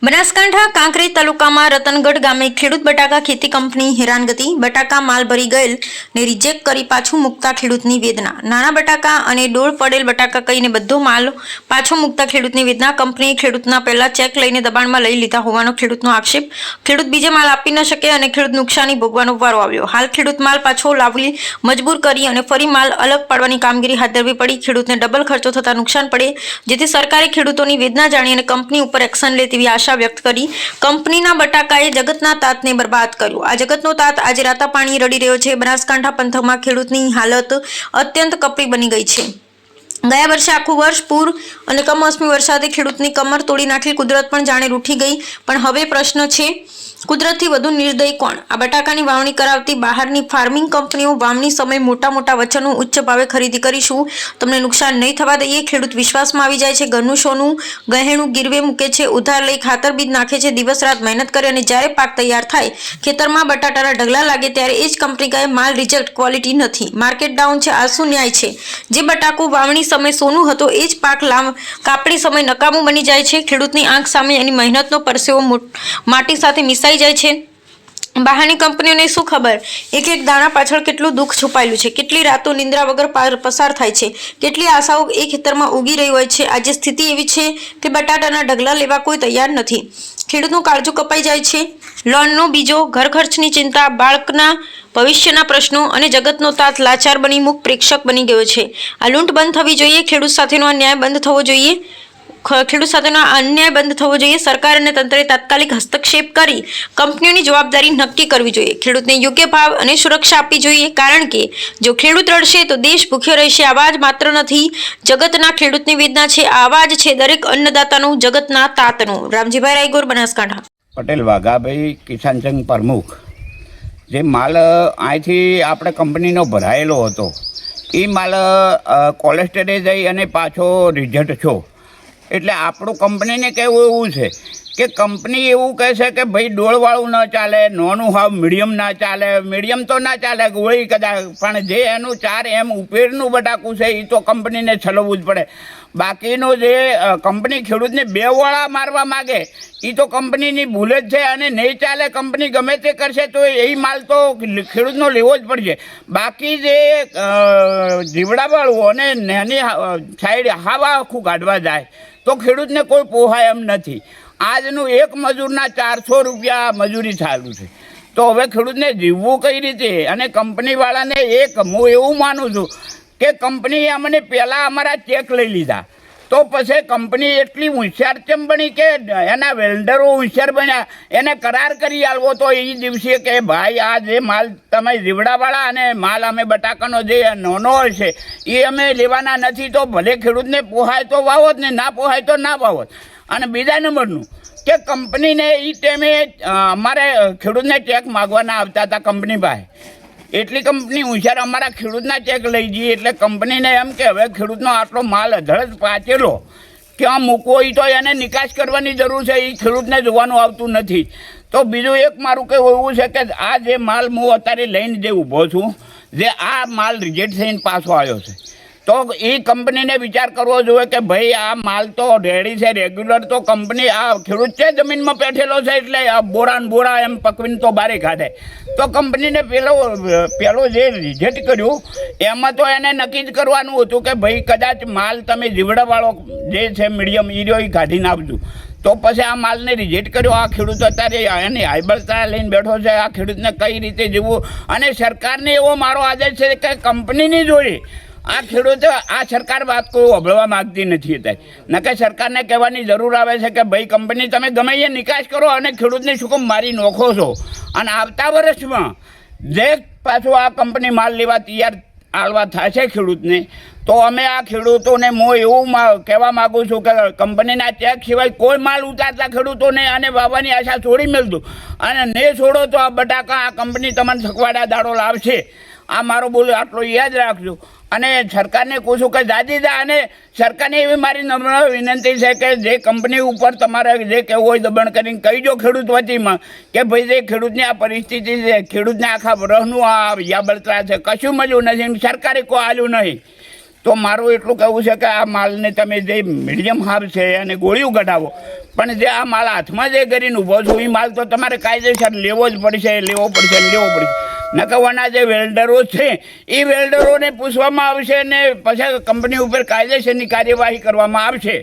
બનાસકાંઠા કાંકરેજ તાલુકામાં રતનગઢ ગામે ખેડૂત બટાકા ખેતી કંપની હેરાનગતિ. બટાકા માલ ભરી ગયેલ ને રિજેક્ટ કરી પાછું મૂકતા ખેડૂતની વેદના. નાના બટાકા અને ડોળ પડેલ બટાકા કહીને બધો માલ પાછો મૂકતા ખેડૂતની વેદના. કંપનીએ ખેડૂતના પહેલા ચેક લઈને દબાણમાં લઈ લીધા હોવાનો ખેડૂતનો આક્ષેપ. ખેડૂત બીજે માલ આપી ન શકે અને ખેડૂત નુકસાની ભોગવાનો વારો આવ્યો. હાલ ખેડૂત માલ પાછો લાવી મજબૂર કરી અને ફરી માલ અલગ પાડવાની કામગીરી હાથ ધરવી પડી. ખેડૂતને ડબલ ખર્ચો થતા નુકસાન પડે, જેથી સરકારે ખેડૂતોની વેદના જાણી અને કંપની ઉપર એક્શન લે તેવી આશા વ્યક્ત કરી. કંપનીના બટાકાએ જગતના તાતને બરબાદ કર્યો. આ જગતનો તાત આજે રાતા પાણી રડી રહ્યો છે. બનાસકાંઠા પંથકમાં ખેડૂતની હાલત અત્યંત કપરી બની ગઈ છે. ગયા વર્ષે આખું વર્ષ પૂર અને કમોસમી વરસાદે ખેડૂતની કમર તોડી નાખી. કુદરત પણ જાણે રૂઠી ગઈ. પણ હવે પ્રશ્ન છે, કુદરતથી વધુ નિર્દય કોણ? આ બટાકાની વાવણી કરાવતી બહારની ફાર્મિંગ કંપનીઓ વાવણી સમયે મોટા વચનો ઉચ્ચ ભાવે ખરીદી કરીશું, તમને નુકસાન નહીં થવા દઈએ. ખેડૂત વિશ્વાસમાં આવી જાય છે, ઘરનું સોનું ગહેણું ગીરવે મૂકે છે, ઉધાર લઈ ખાતર બીજ નાખે છે, દિવસ રાત મહેનત કરે અને જ્યારે પાક તૈયાર થાય, ખેતરમાં બટાટાના ઢગલા લાગે ત્યારે એ જ કંપની કહે માલ રિજેક્ટ, ક્વોલિટી નથી, માર્કેટ ડાઉન છે. આ શું ન્યાય છે? જે બટાકો વાવણી સમય સોનું હતો એ જ પાક કાપણી સમય નકામું બની જાય છે. ખેડૂતની આંખ સામે એની મહેનતનો પરસેવો માટી સાથે મિસાઈ જાય છે. બહારની કંપનીઓને શું ખબર એક દાણા પાછળ કેટલું દુઃખ છુપાયેલું છે, કેટલી રાતો નિંદ્રા વગર પસાર થાય છે, કેટલી આશાઓ એ ખેતરમાં ઉગી રહી હોય છે. આજે સ્થિતિ એવી છે કે બટાટાના ઢગલા લેવા કોઈ તૈયાર નથી. ખેડૂતનું કાળજું કપાઈ જાય છે. લોનનો બીજો, ઘર ખર્ચની ચિંતા, બાળકના ભવિષ્યના પ્રશ્નો અને જગતનો તાત લાચાર બની મૂક પ્રેક્ષક બની ગયો છે. આ લૂંટ બંધ થવી જોઈએ. ખેડૂત સાથેનો આ ન્યાય બંધ થવો જોઈએ. ખેડૂત સાથેનો અન્યાય બંધ થવો જોઈએ. સરકાર અને તંત્રે તાત્કાલિક હસ્તક્ષેપ કરી કંપનીઓની જવાબદારી નક્કી કરવી જોઈએ. ખેડૂતને યોગ્ય ભાવ અને સુરક્ષા આપવી જોઈએ, કારણ કે જો ખેડૂત રડશે તો દેશ ભૂખ્યો રહેશે. આવાજ માત્ર નથી, જગતના ખેડૂતની વેદના છે. આવાજ છે દરેક અન્નદાતાનું, જગતના તાતનું. રામજીભાઈ રાયગોર, બનાસકાંઠા. પટેલ વાઘાભાઈ, કિસાન સંઘ પ્રમુખ. જે માલ અહીંથી આપણે કંપનીનો ભરાયેલો હતો એ માલ કોલેસ્ટરે જઈ અને પાછો રિઝલ્ટ છો. એટલે આપણું કંપનીને કહેવું એવું છે કે કંપની એવું કહે છે કે ભાઈ ડોળવાળું ન ચાલે, નોનું હાવ મીડિયમ ના ચાલે. મીડિયમ તો ના ચાલે, ગોળી કદાચ, પણ જે એનું 4 ઉપેરનું બટાકું છે એ તો કંપનીને છલવવું જ પડે. બાકીનું જે કંપની ખેડૂતને 2 વળા મારવા માગે એ તો કંપનીની ભૂલ જ છે અને નહીં ચાલે. કંપની ગમે તે કરશે તો એ માલ તો ખેડૂતનો લેવો જ પડશે. બાકી જે જીવડાવાળું અને નાની સાઈડ હાવા આખું કાઢવા જાય તો ખેડૂતને કોઈ પોહાય એમ નથી. આજનું એક મજૂરના 400 રૂપિયા મજૂરી ચાલુ છે. તો હવે ખેડૂતને જીવવું કઈ રીતે? અને કંપનીવાળાને હું એવું માનું છું કે કંપનીએ અમને પહેલાં અમારા ચેક લઈ લીધા, તો પછી કંપની એટલી હોશિયાર કેમ બની કે એના વેલ્ડરો હોશિયાર બન્યા, એને કરાર કરી આલવો તો એ દિવસે કે ભાઈ આ જે માલ તમે જીવડાવાળા અને માલ અમે બટાકાનો જે નાનો હોય છે એ અમે લેવાના નથી. તો ભલે ખેડૂતને પોહાય તો વાવો જ ને ના પોહાય તો ના વાવો. અને બીજા નંબરનું કે કંપનીને એ ટાઈમે અમારે ખેડૂતને ચેક માગવાના આવતા હતા કંપની પાસે. એટલી કંપની હોશિયાર અમારા ખેડૂતના ચેક લઈ જઈએ એટલે કંપનીને એમ કે હવે ખેડૂતનો આટલો માલ અધળજ પાચેલો ક્યાં મૂકવો એ તો એને નિકાસ કરવાની જરૂર છે, એ ખેડૂતને જોવાનું આવતું નથી. તો બીજું એક મારું કહેવું એવું છે કે આ જે માલ હું અત્યારે લઈને જે ઊભો છું, જે આ માલ રિજેક્ટ થઈને પાછો આવ્યો છે, તો એ કંપનીને વિચાર કરવો જોઈએ કે ભાઈ આ માલ તો રેડી છે, રેગ્યુલર. તો કંપની આ ખેડૂત છે જમીનમાં બેઠેલો છે એટલે આ બોરા એમ પકવીને તો બારે કાઢે. તો કંપનીને પેલો જે રિજેક્ટ કર્યું એમાં તો એને નક્કી જ કરવાનું હતું કે ભાઈ કદાચ માલ તમે જીવડાવાળો જે છે મીડિયમ ઈરિયો એ કાઢીને આપજો. તો પછી આ માલને રિજેક્ટ કર્યો. આ ખેડૂત અત્યારે એની હાઈબલતા લઈને બેઠો છે. આ ખેડૂતને કઈ રીતે જીવવું? અને સરકારને એવો મારો આદેશ છે કે કંપનીની જોડે આ ખેડૂતો, આ સરકાર વાત કોઈ અભળવા માગતી નથી. અત્યારે નકે સરકારને કહેવાની જરૂર આવે છે કે ભાઈ કંપની તમે ગમે એ નિકાસ કરો અને ખેડૂતને શું કામ મારી નોખો છો? અને આવતા વર્ષમાં જે પાછું આ કંપની માલ લેવા તૈયાર આલવા થાય છે ખેડૂતને, તો અમે આ ખેડૂતોને હું એવું કહેવા માગું છું કે કંપનીના ચેક સિવાય કોઈ માલ ઉતારતા ખેડૂતોને અને વાવવાની આશા છોડી મેળતું. અને નહીં છોડો તો આ બટાકા આ કંપની તમને થકવાડા દાડો લાવશે. આ મારો બોલ આટલો યાદ રાખજો. અને સરકારને કહું છું કે દાદીદા, અને સરકારને એવી મારી નમ્ર વિનંતી છે કે જે કંપની ઉપર તમારે જે કહેવું હોય દબાણ કરીને કહીજો ખેડૂત વતીમાં કે ભાઈ જે ખેડૂતની આ પરિસ્થિતિ છે, ખેડૂતને આખા વર્ષનું આ યાબળતરા છે, કશું મળ્યું નથી, સરકારે કોઈ આલ્યું નહીં. તો મારું એટલું કહેવું છે કે આ માલને તમે જે મીડિયમ હાફ છે અને ગોળીઓ કઢાવો, પણ જે આ માલ હાથમાં જે કરીને ઊભો છો એ માલ તો તમારે કાયદેસર લેવો જ પડશે, લેવો પડશે. નકવાના જે વેલ્ડરો છે એ વેલ્ડરોને પૂછવામાં આવશે ને પછી કંપની ઉપર કાયદેસરની કાર્યવાહી કરવામાં આવશે.